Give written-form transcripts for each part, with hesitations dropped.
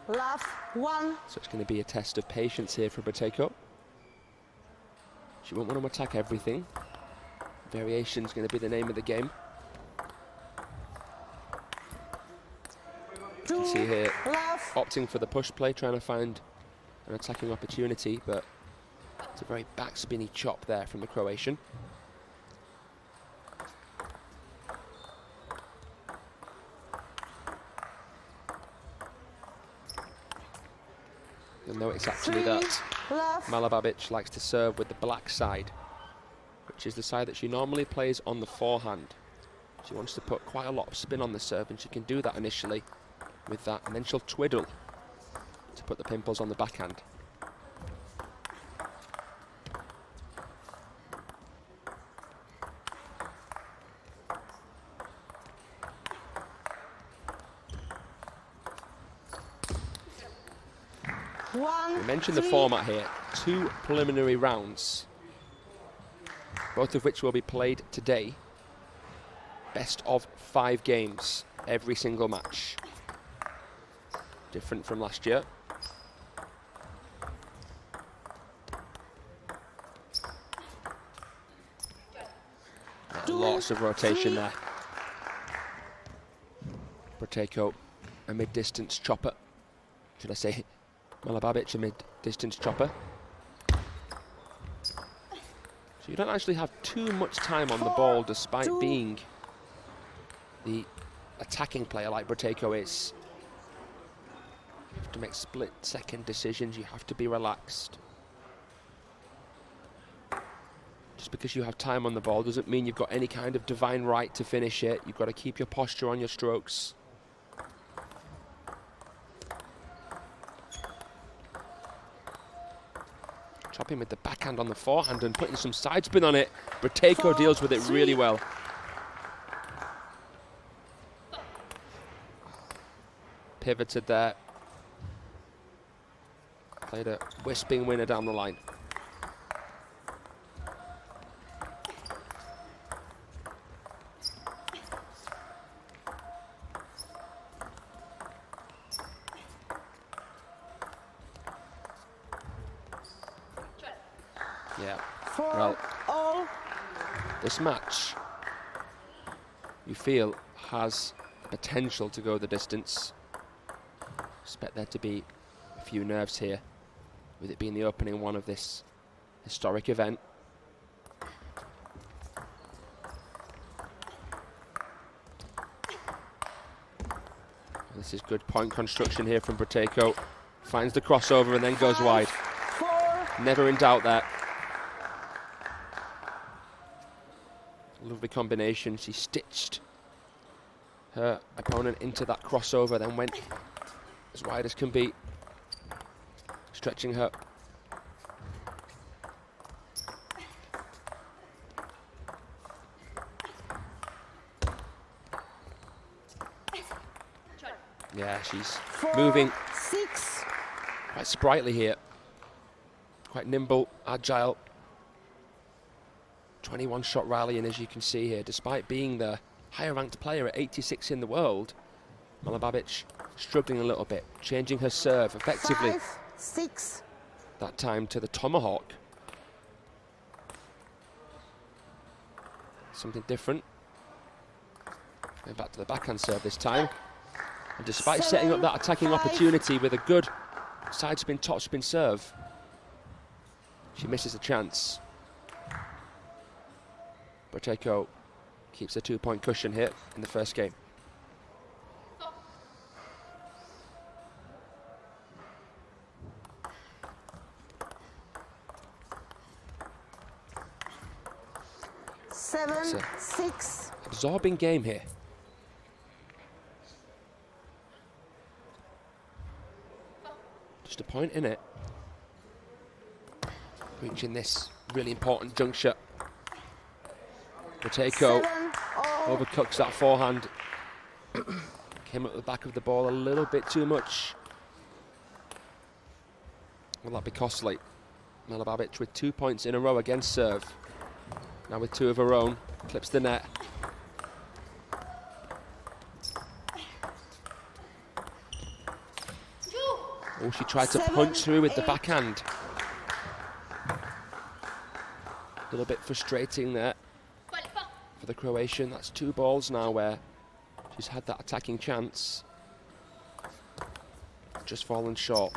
Love 1. So it's going to be a test of patience here for Brateyko. She won't want to attack everything. Variation is going to be the name of the game. You can see here, opting for the push play, trying to find an attacking opportunity, but it's a very backspinny chop there from the Croatian. You'll notice actually that Malobabic likes to serve with the black side, which is the side that she normally plays on the forehand. She wants to put quite a lot of spin on the serve, and she can do that initially with that, and then she'll twiddle to put the pimples on the backhand. We mentioned the format here, 2 preliminary rounds, both of which will be played today. Best of 5 games, every single match. Different from last year. Lots of rotation there. Brateyko, a mid-distance chopper. Should I say Malobabic, a mid-distance chopper. So you don't actually have too much time on the ball, despite being the attacking player like Brateyko is. You have to make split-second decisions. You have to be relaxed. Just because you have time on the ball doesn't mean you've got any kind of divine right to finish it. You've got to keep your posture on your strokes. Chopping with the backhand on the forehand and putting some side spin on it. Brateyko deals with it really well. Pivoted there. Played a wisping winner down the line. Yeah, well, this match, you feel, has the potential to go the distance. Expect there to be a few nerves here, with it being the opening one of this historic event. This is good point construction here from Brateyko. Finds the crossover and then goes wide. Never in doubt there. Lovely combination. She stitched her opponent into that crossover, then went as wide as can be, stretching her. Yeah, she's moving quite sprightly here. Quite nimble, agile. 21 shot rally, and as you can see here, despite being the higher ranked player at 86 in the world, Malobabic struggling a little bit, changing her serve effectively. 5-6. That time to the tomahawk. Something different. Going back to the backhand serve this time. And despite setting up that attacking opportunity with a good side spin, top spin serve, she misses a chance. Brateyko keeps a 2-point cushion here in the first game. Seven, 6. Absorbing game here. Just a point in it. Reaching this really important juncture. Brateyko overcooks that forehand. Came up the back of the ball a little bit too much. Will that be costly? Malobabic with 2 points in a row against serve. Now with 2 of her own, clips the net. Oh, she tried to punch through with the backhand. A little bit frustrating there for the Croatian. That's 2 balls now where she's had that attacking chance. Just fallen short.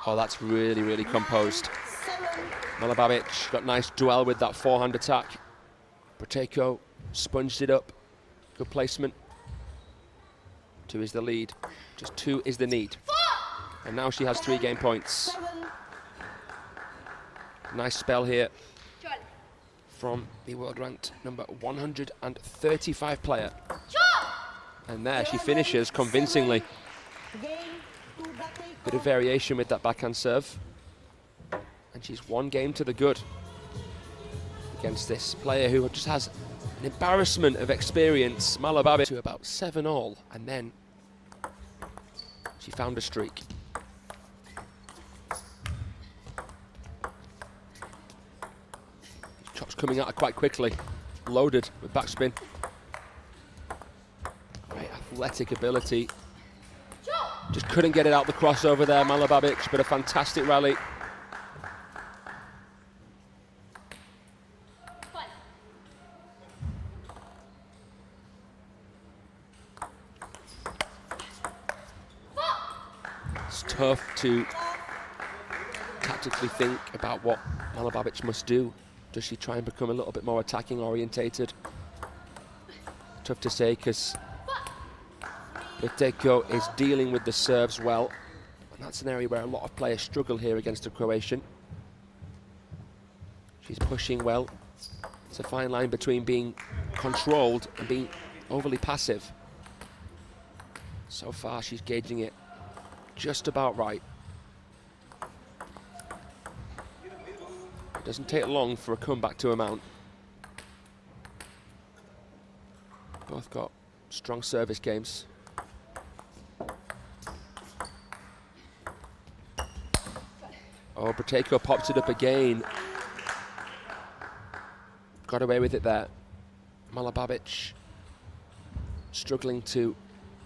Oh, that's really, really composed. Malobabic got nice duel with that forehand attack. Brateyko sponged it up. Good placement. 2 is the lead. Just 2 is the need. And now she has 3 game points. Nice spell here from the world ranked number 135 player. And there she finishes convincingly. Bit of variation with that backhand serve. And she's 1 game to the good against this player who just has an embarrassment of experience. Malobabic to about 7 all, and then she found a streak. Chops coming at her quite quickly, loaded with backspin. Great athletic ability. Just couldn't get it out the crossover there, Malobabic, but a fantastic rally. It's tough to tactically think about what Malobabic must do. Does she try and become a little bit more attacking orientated? Tough to say, because Brateyko is dealing with the serves well, and that's an area where a lot of players struggle here against the Croatian. She's pushing well. It's a fine line between being controlled and being overly passive. So far she's gauging it just about right. It doesn't take long for a comeback to amount. Both got strong service games. Oh, Brateyko popped it up again. Got away with it there. Malobabic struggling to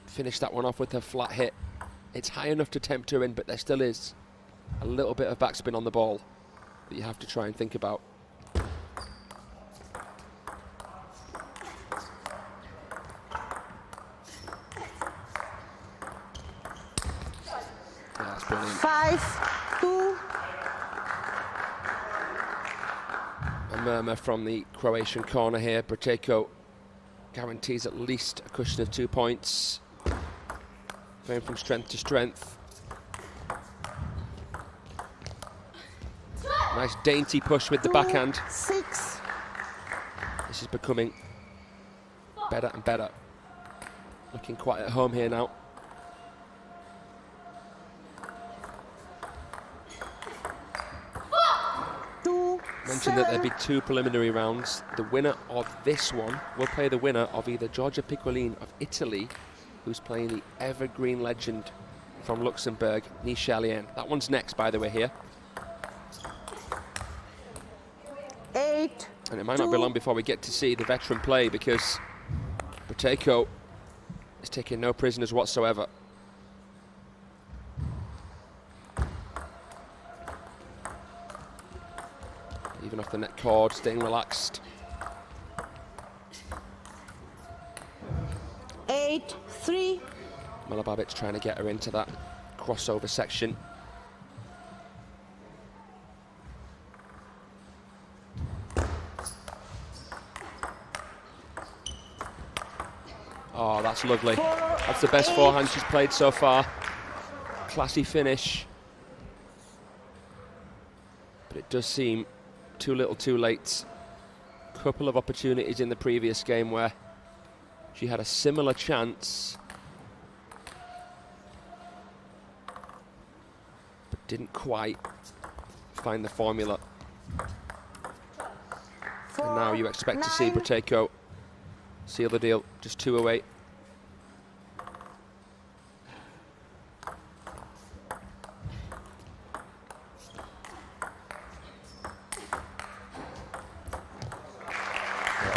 finish that one off with her flat hit. It's high enough to tempt her in, but there still is a little bit of backspin on the ball that you have to try and think about. Yeah, that's brilliant. 5-2. A murmur from the Croatian corner here. Brateyko guarantees at least a cushion of 2 points. Going from strength to strength. Nice dainty push with the backhand. 6. This is becoming better and better. Looking quite at home here now. Mentioned that there'd be 2 preliminary rounds. The winner of this one will play the winner of either Giorgia Piccolin of Italy, who's playing the evergreen legend from Luxembourg, Nishalien. That one's next, by the way, here. 8. And it might not be long before we get to see the veteran play, because Brateyko is taking no prisoners whatsoever. Even off the net cord, staying relaxed. 8-3. Malobabic trying to get her into that crossover section. Oh, that's lovely. That's the best forehand she's played so far. Classy finish. But it does seem too little too late. Couple of opportunities in the previous game where she had a similar chance, but didn't quite find the formula. And now you expect to see Brateyko seal the deal, just 2 away.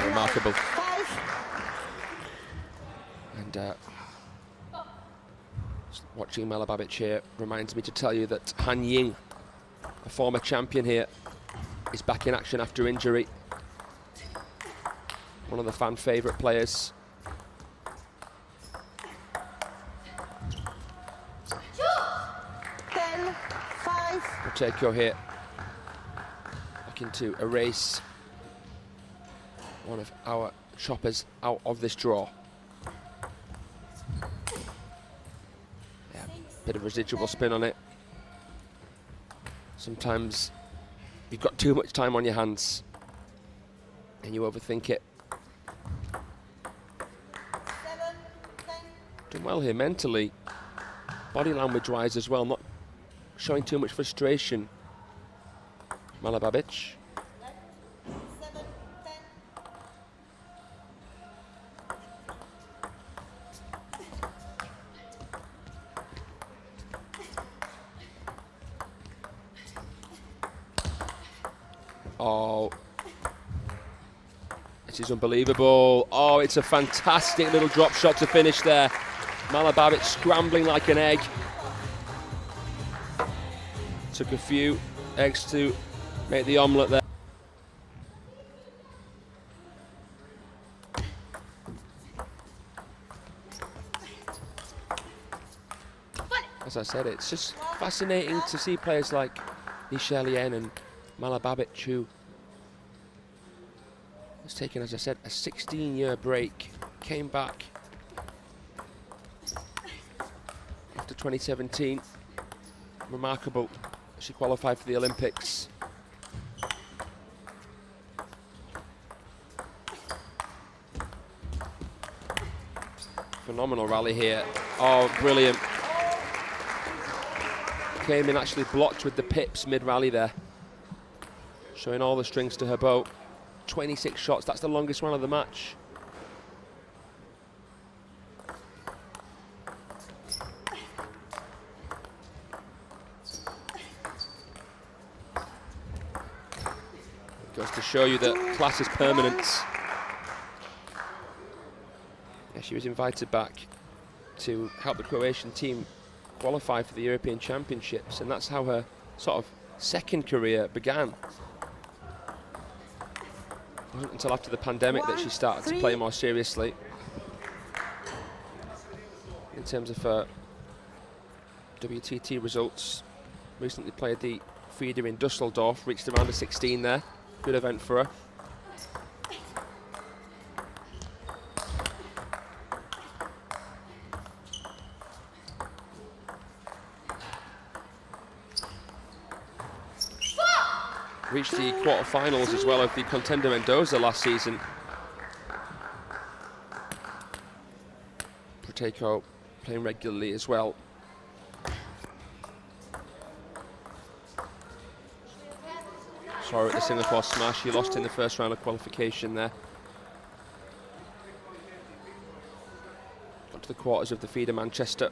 Remarkable. And watching Malobabic here reminds me to tell you that Han Ying, a former champion here, is back in action after injury. One of the fan favourite players. Brateyko here, looking to erase one of our choppers out of this draw. Yeah, bit of residual spin on it. Sometimes you've got too much time on your hands and you overthink it. Done well here mentally, body language wise as well, not showing too much frustration. Malobabic. Oh, this is unbelievable. Oh, it's a fantastic little drop shot to finish there. Malobabic scrambling like an egg. Took a few eggs to make the omelette there. As I said, it's just fascinating to see players like Michelle Yen and Malobabic, who has taken, as I said, a 16-year break, came back after 2017. Remarkable. She qualified for the Olympics. Phenomenal rally here. Oh, brilliant. Came in actually blocked with the pips mid-rally there. Showing all the strings to her bow. 26 shots, that's the longest one of the match. Goes to show you that class is permanent. Yeah, she was invited back to help the Croatian team qualify for the European Championships, and that's how her sort of second career began. It wasn't until after the pandemic that she started to play more seriously. In terms of her WTT results, recently played the FIDE in Dusseldorf, reached around the 16 there. Good event for her. Reached the quarterfinals as well of the Contender Mendoza last season. Brateyko playing regularly as well. Sorry, at the Singapore smash, she lost in the first round of qualification there. Got to the quarters of the FIDE Manchester.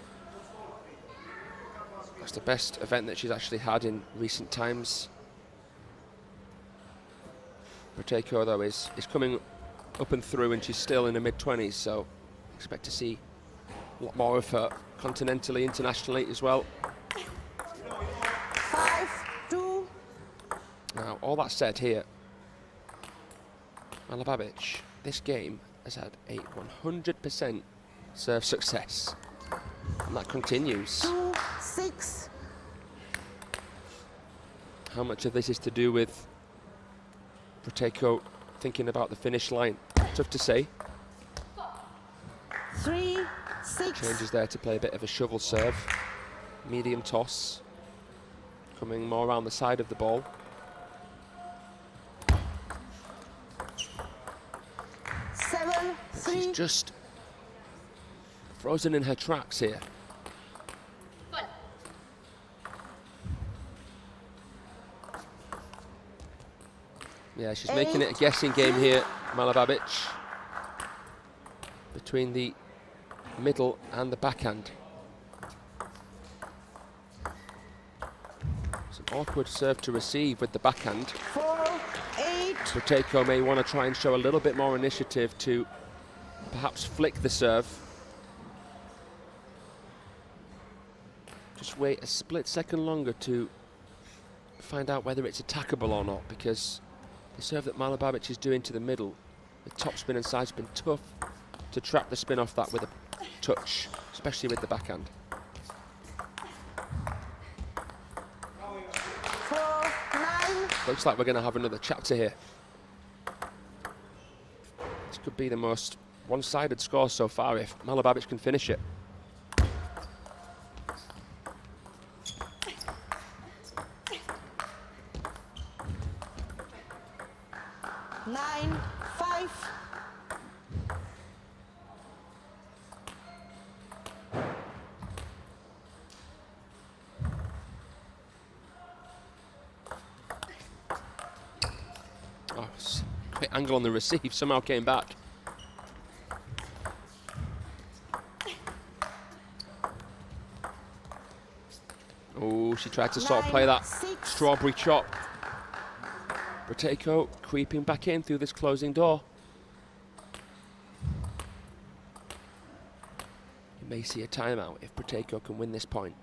That's the best event that she's actually had in recent times. Brateyko, though, is coming up and through, and she's still in the mid-20s, so expect to see a lot more of her continentally, internationally as well. 5-2. Now, all that said here, Malobabic, this game has had a 100% serve success, and that continues. 2-6. How much of this is to do with Brateyko thinking about the finish line? Tough to say. 3-6. Changes there to play a bit of a shovel serve. Medium toss. Coming more around the side of the ball. She's just frozen in her tracks here. Yeah, she's making it a guessing game here, Malobabic. between the middle and the backhand. It's an awkward serve to receive with the backhand. 4-8. Brateyko may want to try and show a little bit more initiative to perhaps flick the serve. Just wait a split second longer to find out whether it's attackable or not, because the serve that Malobabic is doing to the middle, with top spin and side spin, tough to trap the spin off that with a touch, especially with the backhand. 4-9. Looks like we're going to have another chapter here. This could be the most one-sided score so far if Malobabic can finish it. Nine, 5. Oh, quick angle on the receive, somehow came back. Oh, she tried to sort of play that 9-6. strawberry chop. Brateyko creeping back in through this closing door. You may see a timeout if Brateyko can win this point.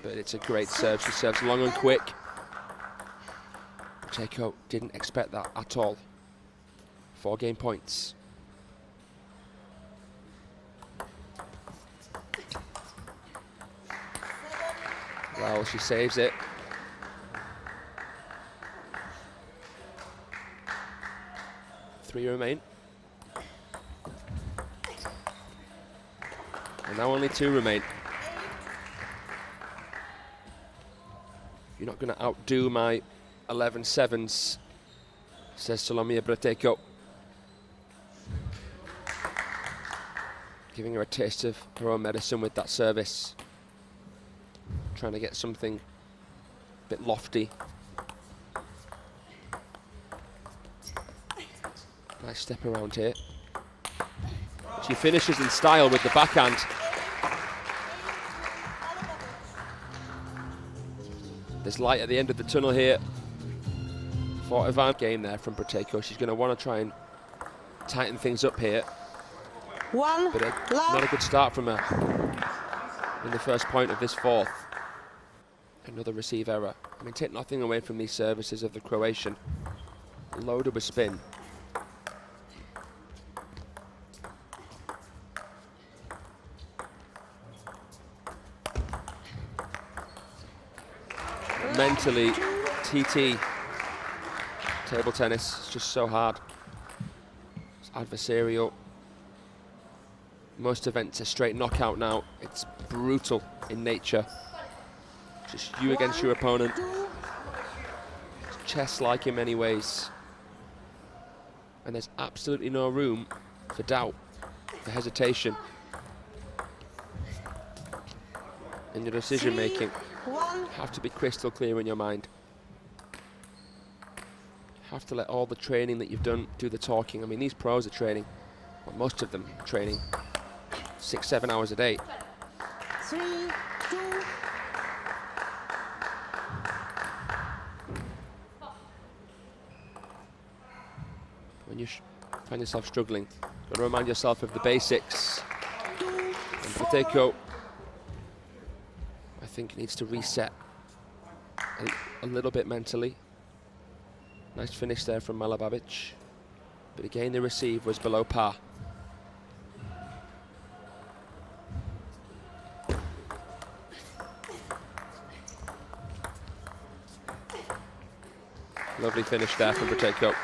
But it's a great serve. She serves long and quick. Brateyko didn't expect that at all. 4 game points. Well, she saves it. Three remain. And now only 2 remain. You're not going to outdo my 11 sevens, says Solomiya Brateyko. Giving her a taste of her own medicine with that service. Trying to get something a bit lofty. Nice step around here. She finishes in style with the backhand. There's light at the end of the tunnel here for Ivana. Game there from Brateyko. She's going to want to try and tighten things up here. One, But not a good start from her in the first point of this fourth. Another receive error. I mean, take nothing away from these services of the Croatian. Loaded with spin. Mentally, TT, table tennis, is just so hard. It's adversarial. Most events are straight knockout now. It's brutal in nature. Just you against your opponent. It's chess-like in many ways. And there's absolutely no room for doubt, for hesitation in your decision making. Have to be crystal clear in your mind. Have to let all the training that you've done do the talking. I mean, these pros are training, well, most of them are training 6-7 hours a day. 3-2. When you find yourself struggling, got to remind yourself of the basics. And Brateyko, I think, needs to reset a little bit mentally. Nice finish there from Malobabic, but again the receive was below par. Lovely finish there from Brateyko.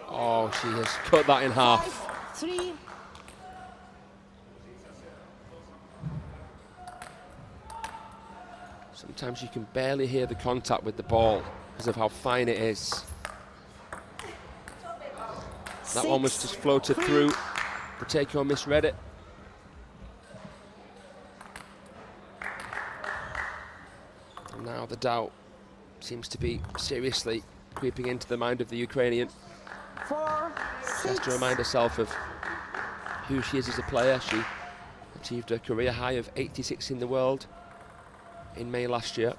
Oh, she has cut that in half. 5-3. So Sometimes you can barely hear the contact with the ball because of how fine it is. That one was just floated through. Brateyko misread it. And now the doubt seems to be seriously creeping into the mind of the Ukrainian. She has to remind herself of who she is as a player. She achieved a career high of 86 in the world in May last year.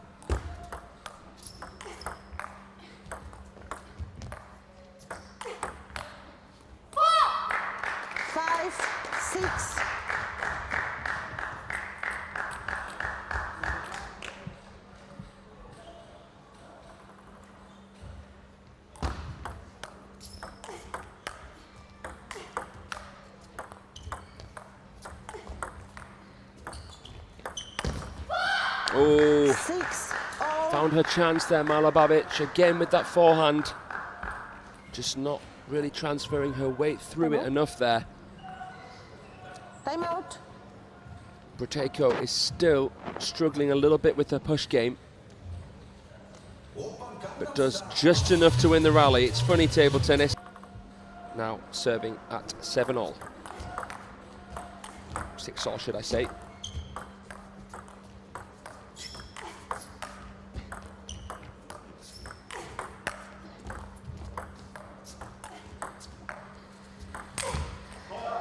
Oh, found her chance there, Malobabic, again with that forehand. Just not really transferring her weight through it enough there. Time out. Brateyko is still struggling a little bit with her push game, but does just enough to win the rally. It's funny table tennis. Now serving at 7-all. 6-all, should I say.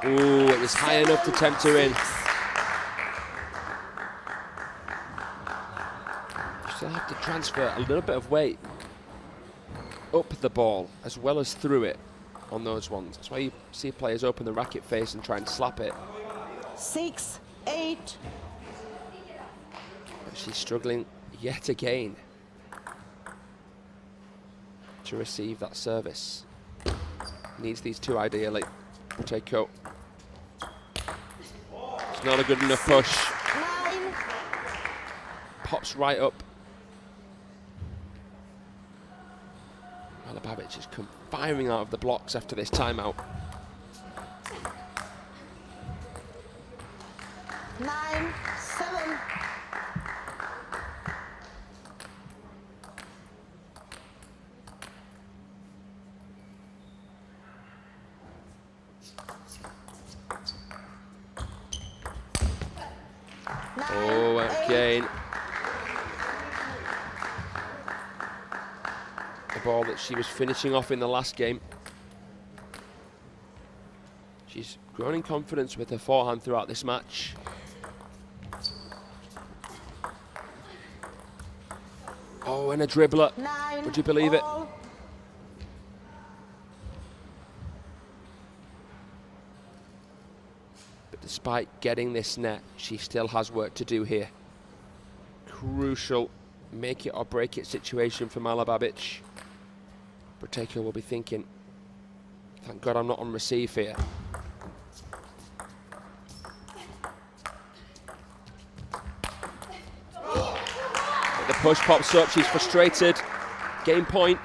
Ooh, it was high enough to tempt her in. You still have to transfer a little bit of weight up the ball as well as through it on those ones. That's why you see players open the racket face and try and slap it. 6, 8. But she's struggling yet again to receive that service. Needs these two ideally. Brateyko. It's not a good enough push. 9. Pops right up. Malobabic has come firing out of the blocks after this timeout. 9, 7. Oh, again. The ball that she was finishing off in the last game. She's grown in confidence with her forehand throughout this match. Oh, and a dribbler. 9. Would you believe it? But despite getting this net, she still has work to do here. Crucial make it or break it situation for Malobabic. Brateyko will be thinking, thank God I'm not on receive here. The push pops up, she's frustrated. Game point.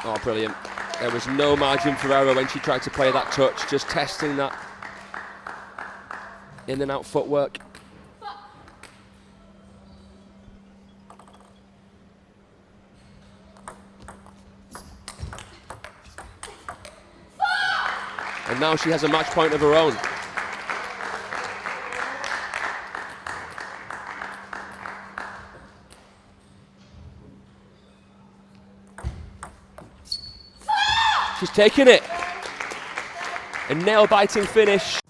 Oh, brilliant. There was no margin for error when she tried to play that touch, just testing that in and out footwork. And now she has a match point of her own. She's taken it. A nail-biting finish.